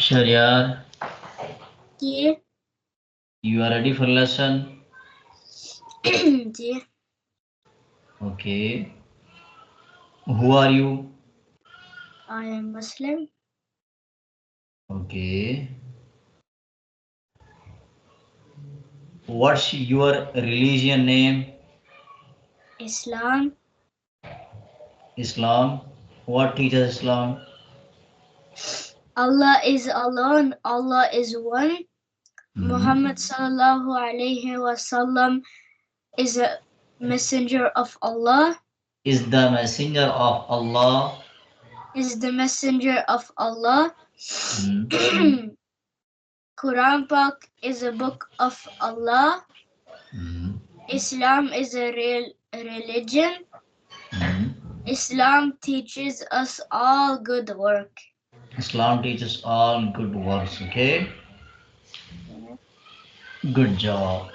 Sharyar, ji you are ready for lesson? Ji Okay. Who are you? I am Muslim. Okay. What's your religion name? Islam. Islam. What teaches Islam? Allah is alone. Allah is one. Mhm. Muhammad sallallahu alayhi wasallam is a messenger of Allah. Is the messenger of Allah. Is the messenger of Allah. Mhm. Quran Pak is a book of Allah. Mhm. Islam is a real religion. Mhm. Islam teaches us all good work. Islam teaches all good works. Okay. Good job.